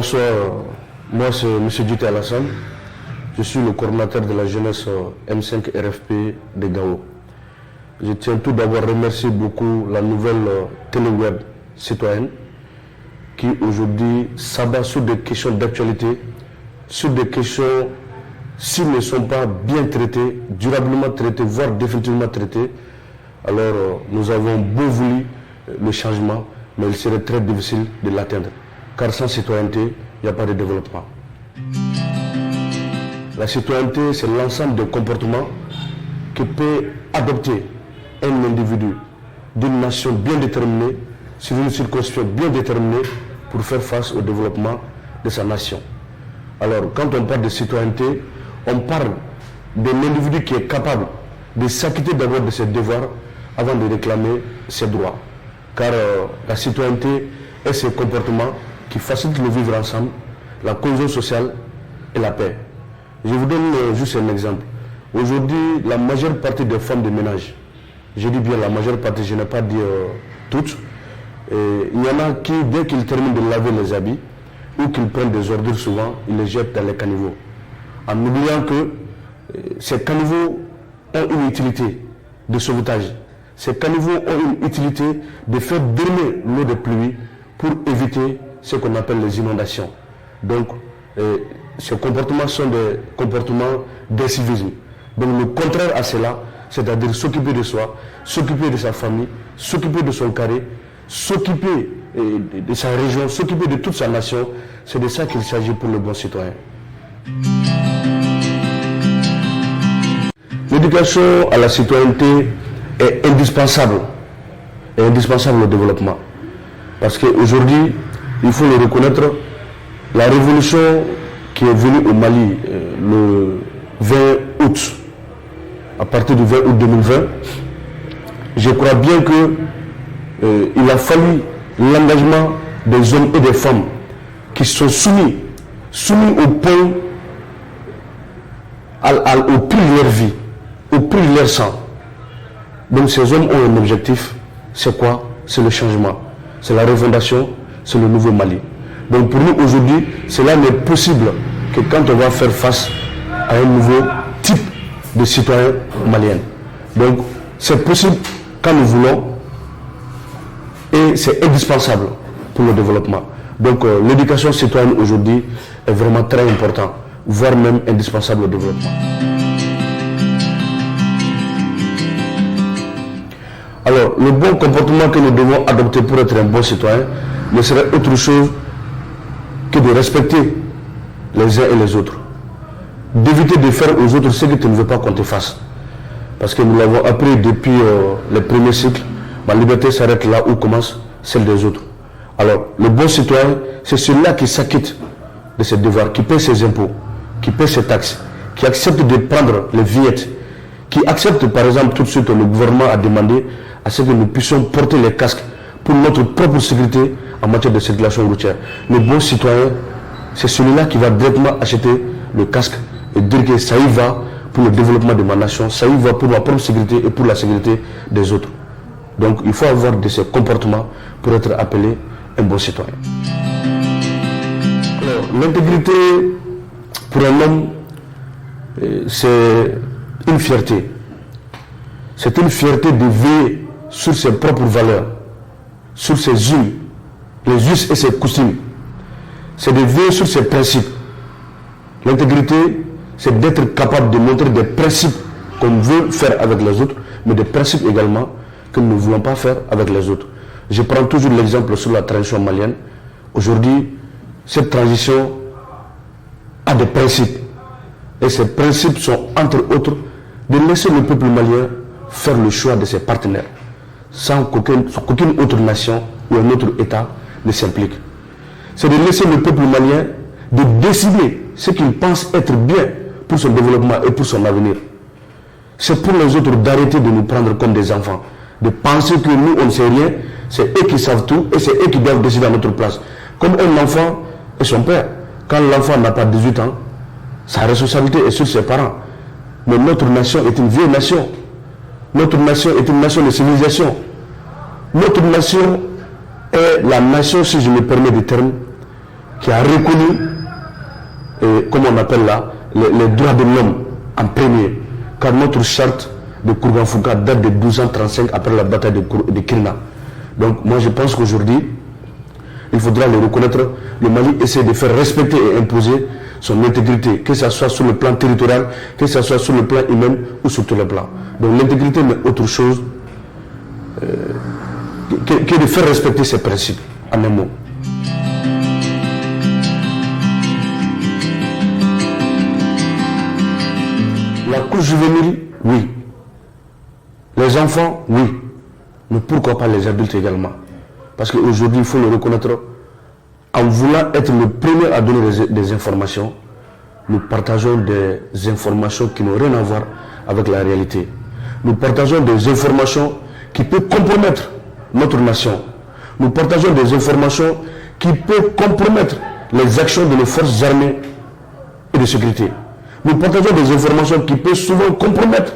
bonsoir. Moi, c'est M. Djité Alassane. Je suis le coordinateur de la jeunesse M5 RFP de Gao. Je tiens tout d'abord à remercier beaucoup la nouvelle télé-web citoyenne qui aujourd'hui s'abat sur des questions d'actualité, sur des questions, s'ils ne sont pas bien traités, durablement traités, voire définitivement traités, alors nous avons beau voulu le changement, mais il serait très difficile de l'atteindre. Car sans citoyenneté, il n'y a pas de développement. La citoyenneté, c'est l'ensemble des comportements que peut adopter un individu d'une nation bien déterminée, sur une circonscription bien déterminée, pour faire face au développement de sa nation. Alors, quand on parle de citoyenneté, on parle d'un individu qui est capable de s'acquitter d'abord de ses devoirs avant de réclamer ses droits. Car la citoyenneté est ce comportement qui facilite le vivre ensemble, la cohésion sociale et la paix. Je vous donne juste un exemple. Aujourd'hui, la majeure partie des femmes de ménage, je dis bien la majeure partie, je n'ai pas dit toutes, il y en a qui, dès qu'ils terminent de laver les habits, ou qu'ils prennent des ordures souvent, ils les jettent dans les caniveaux. En oubliant que ces caniveaux ont une utilité de sauvetage. Ces caniveaux ont une utilité de faire drainer l'eau de pluie pour éviter ce qu'on appelle les inondations. Donc, ces comportements sont des comportements d'incivisme. Donc, le contraire à cela, c'est-à-dire s'occuper de soi, s'occuper de sa famille, s'occuper de son carré, s'occuper de sa région, s'occuper de toute sa nation, c'est de ça qu'il s'agit pour le bon citoyen. L'éducation à la citoyenneté est indispensable au développement. Parce qu'aujourd'hui, il faut le reconnaître, la révolution qui est venue au Mali le 20 août, à partir du 20 août 2020, je crois bien qu'il a fallu l'engagement des hommes et des femmes qui sont soumis au point, au prix de leur vie, au prix de leur sang. Donc ces hommes ont un objectif, c'est quoi? C'est le changement, c'est la refondation, c'est le nouveau Mali. Donc pour nous aujourd'hui, cela n'est possible que quand on va faire face à un nouveau type de citoyen malien. Donc c'est possible quand nous voulons et c'est indispensable pour le développement. Donc l'éducation citoyenne aujourd'hui est vraiment très importante, voire même indispensable au développement. Alors, le bon comportement que nous devons adopter pour être un bon citoyen ne serait autre chose que de respecter les uns et les autres. D'éviter de faire aux autres ce que tu ne veux pas qu'on te fasse. Parce que nous l'avons appris depuis les premiers cycles, ma liberté s'arrête là où commence celle des autres. Alors, le bon citoyen, c'est celui-là qui s'acquitte de ses devoirs, qui paie ses impôts, qui paie ses taxes, qui accepte de prendre les villettes, qui accepte par exemple tout de suite, le gouvernement a demandé à ce que nous puissions porter les casques pour notre propre sécurité en matière de circulation routière. Le bon citoyen, c'est celui-là qui va directement acheter le casque et dire que ça y va pour le développement de ma nation, ça y va pour ma propre sécurité et pour la sécurité des autres. Donc il faut avoir de ces comportements pour être appelé un bon citoyen. Alors, l'intégrité pour un homme, c'est une fierté. C'est une fierté de veiller sur ses propres valeurs, sur ses us, les us et ses coutumes. C'est de veiller sur ses principes. L'intégrité, c'est d'être capable de montrer des principes qu'on veut faire avec les autres, mais des principes également que nous ne voulons pas faire avec les autres. Je prends toujours l'exemple sur la transition malienne. Aujourd'hui, cette transition a des principes. Et ces principes sont, entre autres, de laisser le peuple malien faire le choix de ses partenaires, sans qu'aucune autre nation ou un autre État ne s'implique. C'est de laisser le peuple malien de décider ce qu'il pense être bien pour son développement et pour son avenir. C'est pour les autres d'arrêter de nous prendre comme des enfants, de penser que nous, on ne sait rien, c'est eux qui savent tout et c'est eux qui doivent décider à notre place. Comme un enfant et son père. Quand l'enfant n'a pas 18 ans, sa responsabilité est sur ses parents. Mais notre nation est une vieille nation. Notre nation est une nation de civilisation. Notre nation est la nation, si je me permets le terme, qui a reconnu, comme on appelle là, les droits de l'homme en premier. Car notre charte de Kourgan-Fouka date de 1235 après la bataille de Kirna. Donc moi je pense qu'aujourd'hui, il faudra le reconnaître. Le Mali essaie de faire respecter et imposer son intégrité, que ce soit sur le plan territorial, que ce soit sur le plan humain ou sur tous les plans. Donc l'intégrité n'est autre chose que de faire respecter ses principes, en un mot. La couche juvénile, oui. Les enfants, oui. Mais pourquoi pas les adultes également? Parce qu'aujourd'hui, il faut le reconnaître, en voulant être le premier à donner des informations, nous partageons des informations qui n'ont rien à voir avec la réalité. Nous partageons des informations qui peuvent compromettre notre nation. Nous partageons des informations qui peuvent compromettre les actions de nos forces armées et de sécurité. Nous partageons des informations qui peuvent souvent compromettre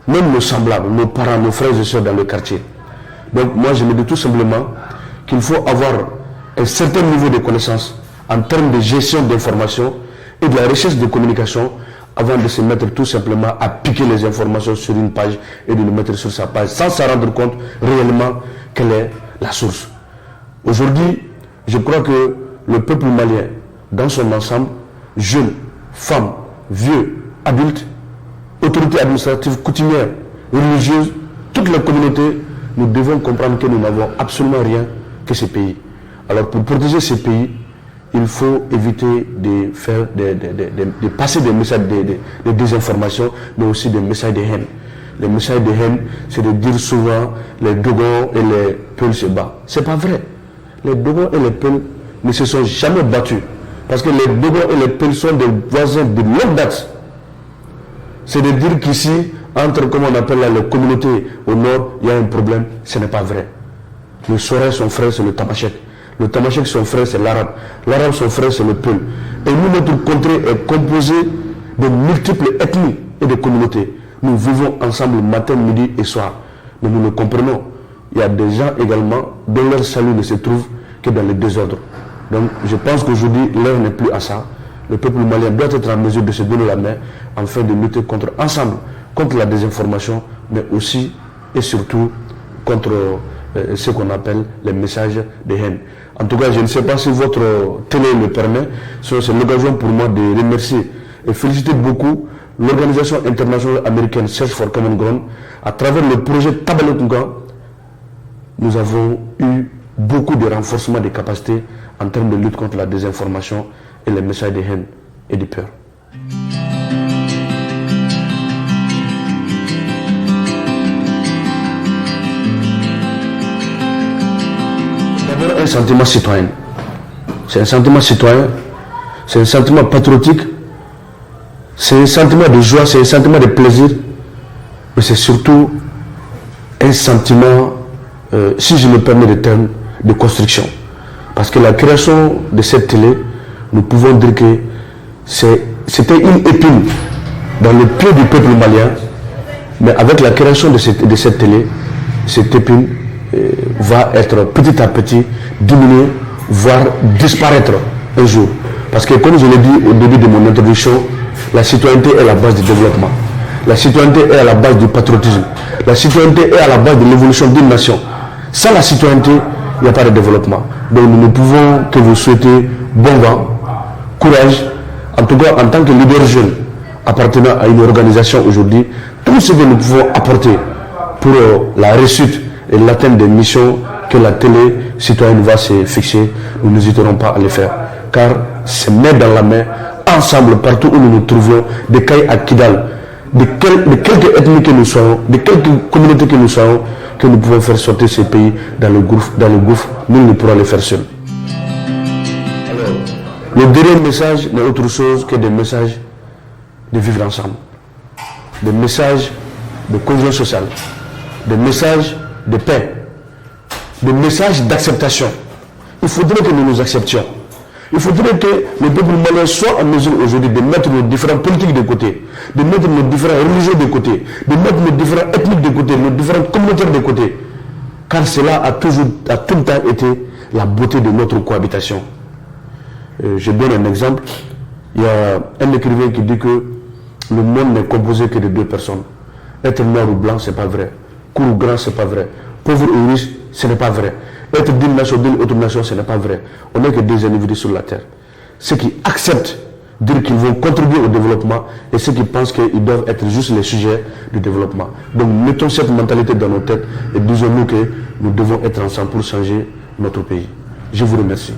même nos semblables, nos parents, nos frères et sœurs dans le quartier. Donc moi je me dis tout simplement qu'il faut avoir un certain niveau de connaissance en termes de gestion d'informations et de la recherche de communication avant de se mettre tout simplement à piquer les informations sur une page et de le mettre sur sa page sans s'en rendre compte réellement quelle est la source. Aujourd'hui, je crois que le peuple malien, dans son ensemble, jeunes, femmes, vieux, adultes, autorités administratives, coutumières, religieuses, toutes les communautés, nous devons comprendre que nous n'avons absolument rien que ces pays. Alors pour protéger ces pays, il faut éviter de faire de passer des messages de désinformation, mais aussi des messages de haine. Les messages de haine, c'est de dire souvent les Dogons et les Peuls se battent. C'est pas vrai. Les Dogons et les Peuls ne se sont jamais battus. Parce que les Dogons et les Peuls sont des voisins de longue date. C'est de dire qu'ici, entre, comme on appelle là, les communautés au nord, il y a un problème. Ce n'est pas vrai. Le Sorel, son frère, c'est le Tamashek. Le Tamashek, son frère, c'est l'Arabe. L'Arabe, son frère, c'est le Peul. Et nous, notre contrée est composée de multiples ethnies et de communautés. Nous vivons ensemble matin, midi et soir. Mais nous le comprenons. Il y a des gens également dont leur salut ne se trouve que dans le désordre. Donc je pense qu'aujourd'hui, l'heure n'est plus à ça. Le peuple malien doit être en mesure de se donner la main afin de lutter ensemble contre la désinformation, mais aussi et surtout contre ce qu'on appelle les messages de haine. En tout cas, je ne sais pas si votre télé le permet. C'est l'occasion pour moi de remercier et féliciter beaucoup l'organisation internationale américaine Search for Common Ground. À travers le projet Tabalekunga, nous avons eu beaucoup de renforcement des capacités en termes de lutte contre la désinformation et les messages de haine et de peur. D'abord, un sentiment citoyen. C'est un sentiment citoyen, c'est un sentiment patriotique, c'est un sentiment de joie, c'est un sentiment de plaisir, mais c'est surtout un sentiment, si je me permets le terme, de construction. Parce que la création de cette télé, nous pouvons dire que c'était une épine dans le pied du peuple malien, mais avec la création de cette télé, cette épine va être petit à petit diminuée, voire disparaître un jour. Parce que comme je l'ai dit au début de mon introduction, la citoyenneté est la base du développement. La citoyenneté est à la base du patriotisme. La citoyenneté est à la base de l'évolution d'une nation. Sans la citoyenneté, il n'y a pas de développement. Donc nous ne pouvons que vous souhaiter bon vent, courage, en tout cas en tant que leader jeune appartenant à une organisation aujourd'hui, tout ce que nous pouvons apporter pour la réussite et l'atteinte des missions que la télé citoyenne va se fixer, nous n'hésiterons pas à le faire. Car c'est main dans la main, ensemble, partout où nous nous trouvions, de Caille à Kidal, de quelques ethnies que nous soyons, de quelques communautés que nous soyons, que nous pouvons faire sortir ces pays dans le gouffre, nous ne pourrons le faire seuls. Alors, le dernier message n'est autre chose que des messages de vivre ensemble, des messages de cohésion sociale, des messages de paix, des messages d'acceptation. Il faudrait que nous nous acceptions. Il faudrait que le peuple malien soit en mesure aujourd'hui de mettre nos différentes politiques de côté, de mettre nos différentes religions de côté, de mettre nos différentes ethniques de côté, nos différentes communautés de côté. Car cela a tout le temps été la beauté de notre cohabitation. Je donne un exemple. Il y a un écrivain qui dit que le monde n'est composé que de deux personnes. Être noir ou blanc, ce n'est pas vrai. Court ou grand, ce n'est pas vrai. Pauvre ou riche, ce n'est pas vrai. Être d'une nation ou d'une autre nation, ce n'est pas vrai. On n'est que deux individus sur la terre. Ceux qui acceptent de dire qu'ils vont contribuer au développement et ceux qui pensent qu'ils doivent être juste les sujets du développement. Donc mettons cette mentalité dans nos têtes et disons-nous que nous devons être ensemble pour changer notre pays. Je vous remercie.